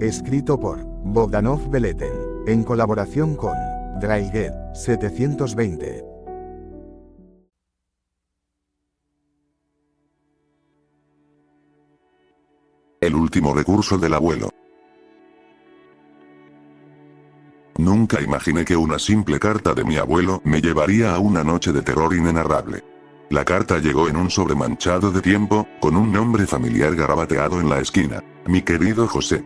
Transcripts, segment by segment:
Escrito por Bogdanov Beleten, en colaboración con Draiged 720. El último recurso del abuelo. Nunca imaginé que una simple carta de mi abuelo me llevaría a una noche de terror inenarrable. La carta llegó en un sobre manchado de tiempo, con un nombre familiar garabateado en la esquina: mi querido José.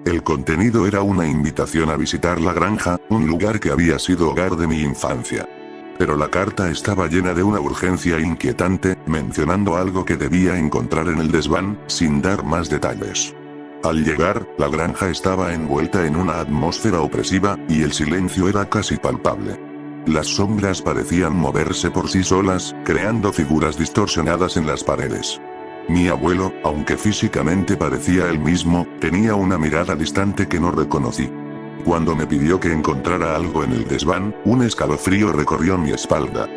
El contenido era una invitación a visitar la granja, un lugar que había sido hogar de mi infancia. Pero la carta estaba llena de una urgencia inquietante, mencionando algo que debía encontrar en el desván, sin dar más detalles. Al llegar, la granja estaba envuelta en una atmósfera opresiva, y el silencio era casi palpable. Las sombras parecían moverse por sí solas, creando figuras distorsionadas en las paredes. Mi abuelo, aunque físicamente parecía el mismo, tenía una mirada distante que no reconocí. Cuando me pidió que encontrara algo en el desván, un escalofrío recorrió mi espalda.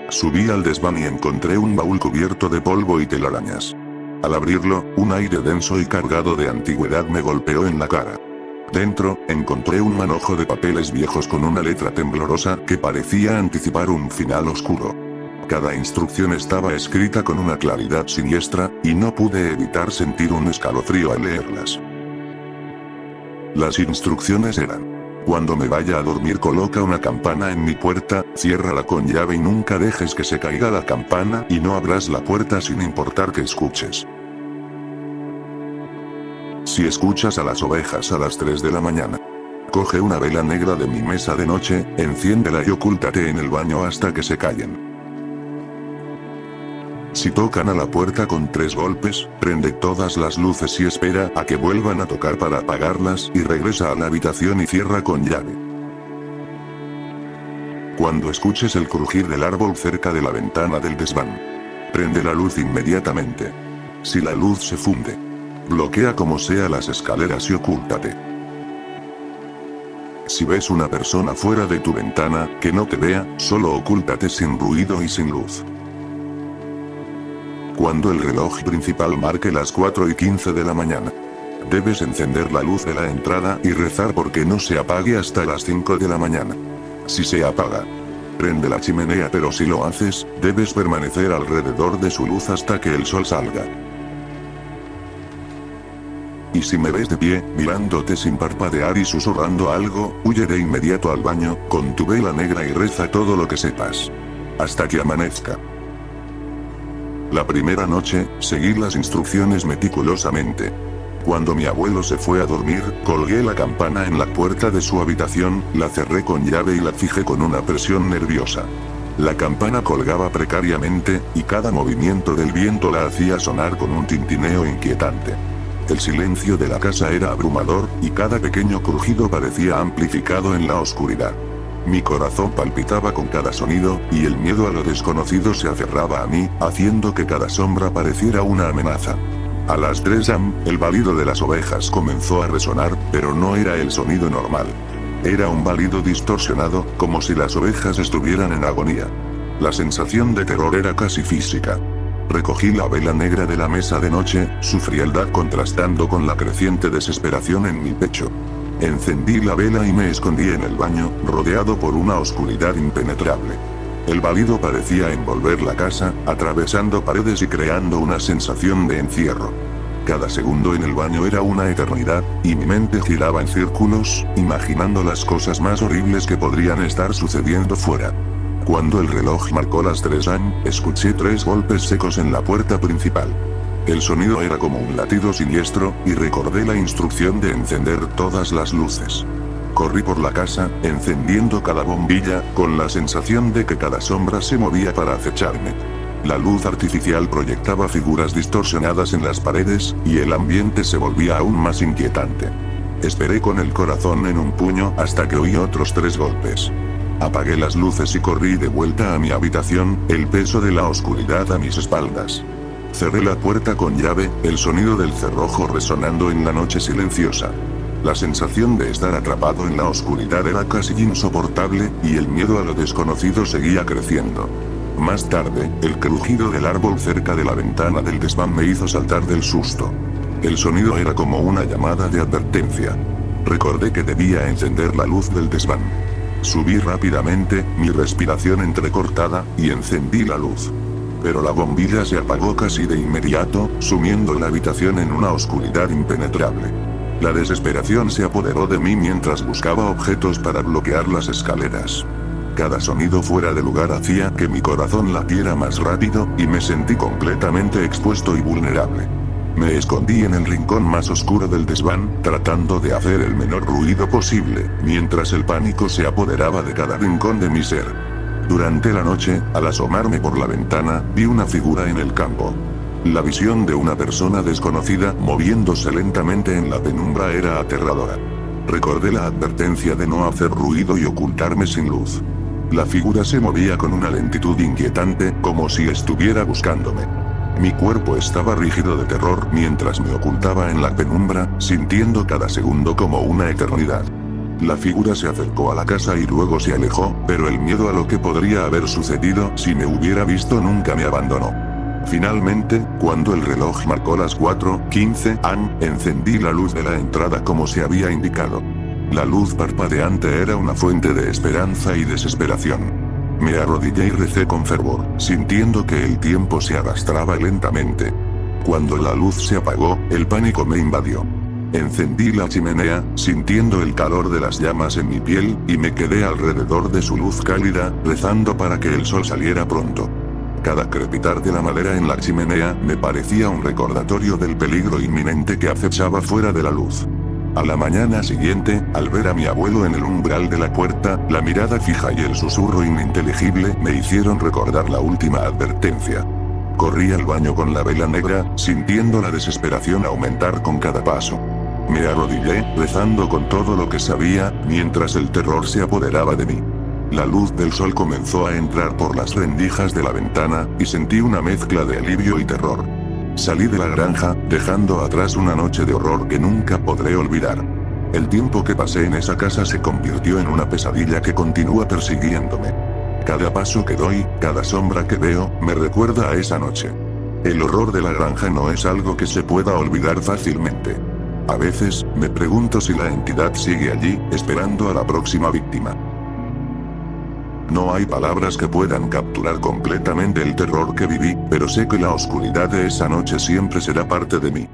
Subí al desván y encontré un baúl cubierto de polvo y telarañas. Al abrirlo, un aire denso y cargado de antigüedad me golpeó en la cara. Dentro, encontré un manojo de papeles viejos con una letra temblorosa que parecía anticipar un final oscuro. Cada instrucción estaba escrita con una claridad siniestra, y no pude evitar sentir un escalofrío al leerlas. Las instrucciones eran: cuando me vaya a dormir coloca una campana en mi puerta, ciérrala con llave y nunca dejes que se caiga la campana y no abras la puerta sin importar que escuches. Si escuchas a las ovejas a las 3 de la mañana, coge una vela negra de mi mesa de noche, enciéndela y ocúltate en el baño hasta que se callen. Si tocan a la puerta con 3 golpes, prende todas las luces y espera a que vuelvan a tocar para apagarlas y regresa a la habitación y cierra con llave. Cuando escuches el crujir del árbol cerca de la ventana del desván, prende la luz inmediatamente. Si la luz se funde, bloquea como sea las escaleras y ocúltate. Si ves una persona fuera de tu ventana, que no te vea, solo ocúltate sin ruido y sin luz. Cuando el reloj principal marque las 4:15 de la mañana, debes encender la luz de la entrada y rezar porque no se apague hasta las 5 de la mañana. Si se apaga, prende la chimenea, pero si lo haces, debes permanecer alrededor de su luz hasta que el sol salga. Y si me ves de pie, mirándote sin parpadear y susurrando algo, huye de inmediato al baño, con tu vela negra y reza todo lo que sepas. Hasta que amanezca. La primera noche, seguí las instrucciones meticulosamente. Cuando mi abuelo se fue a dormir, colgué la campana en la puerta de su habitación, la cerré con llave y la fijé con una presión nerviosa. La campana colgaba precariamente, y cada movimiento del viento la hacía sonar con un tintineo inquietante. El silencio de la casa era abrumador, y cada pequeño crujido parecía amplificado en la oscuridad. Mi corazón palpitaba con cada sonido, y el miedo a lo desconocido se aferraba a mí, haciendo que cada sombra pareciera una amenaza. A las 3 am, el balido de las ovejas comenzó a resonar, pero no era el sonido normal. Era un balido distorsionado, como si las ovejas estuvieran en agonía. La sensación de terror era casi física. Recogí la vela negra de la mesa de noche, su frialdad contrastando con la creciente desesperación en mi pecho. Encendí la vela y me escondí en el baño, rodeado por una oscuridad impenetrable. El balido parecía envolver la casa, atravesando paredes y creando una sensación de encierro. Cada segundo en el baño era una eternidad, y mi mente giraba en círculos, imaginando las cosas más horribles que podrían estar sucediendo fuera. Cuando el reloj marcó las 3 am, escuché 3 golpes secos en la puerta principal. El sonido era como un latido siniestro, y recordé la instrucción de encender todas las luces. Corrí por la casa, encendiendo cada bombilla, con la sensación de que cada sombra se movía para acecharme. La luz artificial proyectaba figuras distorsionadas en las paredes, y el ambiente se volvía aún más inquietante. Esperé con el corazón en un puño hasta que oí otros 3 golpes. Apagué las luces y corrí de vuelta a mi habitación, el peso de la oscuridad a mis espaldas. Cerré la puerta con llave, el sonido del cerrojo resonando en la noche silenciosa. La sensación de estar atrapado en la oscuridad era casi insoportable, y el miedo a lo desconocido seguía creciendo. Más tarde, el crujido del árbol cerca de la ventana del desván me hizo saltar del susto. El sonido era como una llamada de advertencia. Recordé que debía encender la luz del desván. Subí rápidamente, mi respiración entrecortada, y encendí la luz. Pero la bombilla se apagó casi de inmediato, sumiendo la habitación en una oscuridad impenetrable. La desesperación se apoderó de mí mientras buscaba objetos para bloquear las escaleras. Cada sonido fuera de lugar hacía que mi corazón latiera más rápido, y me sentí completamente expuesto y vulnerable. Me escondí en el rincón más oscuro del desván, tratando de hacer el menor ruido posible, mientras el pánico se apoderaba de cada rincón de mi ser. Durante la noche, al asomarme por la ventana, vi una figura en el campo. La visión de una persona desconocida moviéndose lentamente en la penumbra era aterradora. Recordé la advertencia de no hacer ruido y ocultarme sin luz. La figura se movía con una lentitud inquietante, como si estuviera buscándome. Mi cuerpo estaba rígido de terror mientras me ocultaba en la penumbra, sintiendo cada segundo como una eternidad. La figura se acercó a la casa y luego se alejó, pero el miedo a lo que podría haber sucedido si me hubiera visto nunca me abandonó. Finalmente, cuando el reloj marcó las 4:15 am, encendí la luz de la entrada como se había indicado. La luz parpadeante era una fuente de esperanza y desesperación. Me arrodillé y recé con fervor, sintiendo que el tiempo se arrastraba lentamente. Cuando la luz se apagó, el pánico me invadió. Encendí la chimenea, sintiendo el calor de las llamas en mi piel, y me quedé alrededor de su luz cálida, rezando para que el sol saliera pronto. Cada crepitar de la madera en la chimenea me parecía un recordatorio del peligro inminente que acechaba fuera de la luz. A la mañana siguiente, al ver a mi abuelo en el umbral de la puerta, la mirada fija y el susurro ininteligible me hicieron recordar la última advertencia. Corrí al baño con la vela negra, sintiendo la desesperación aumentar con cada paso. Me arrodillé, rezando con todo lo que sabía, mientras el terror se apoderaba de mí. La luz del sol comenzó a entrar por las rendijas de la ventana, y sentí una mezcla de alivio y terror. Salí de la granja, dejando atrás una noche de horror que nunca podré olvidar. El tiempo que pasé en esa casa se convirtió en una pesadilla que continúa persiguiéndome. Cada paso que doy, cada sombra que veo, me recuerda a esa noche. El horror de la granja no es algo que se pueda olvidar fácilmente. A veces, me pregunto si la entidad sigue allí, esperando a la próxima víctima. No hay palabras que puedan capturar completamente el terror que viví, pero sé que la oscuridad de esa noche siempre será parte de mí.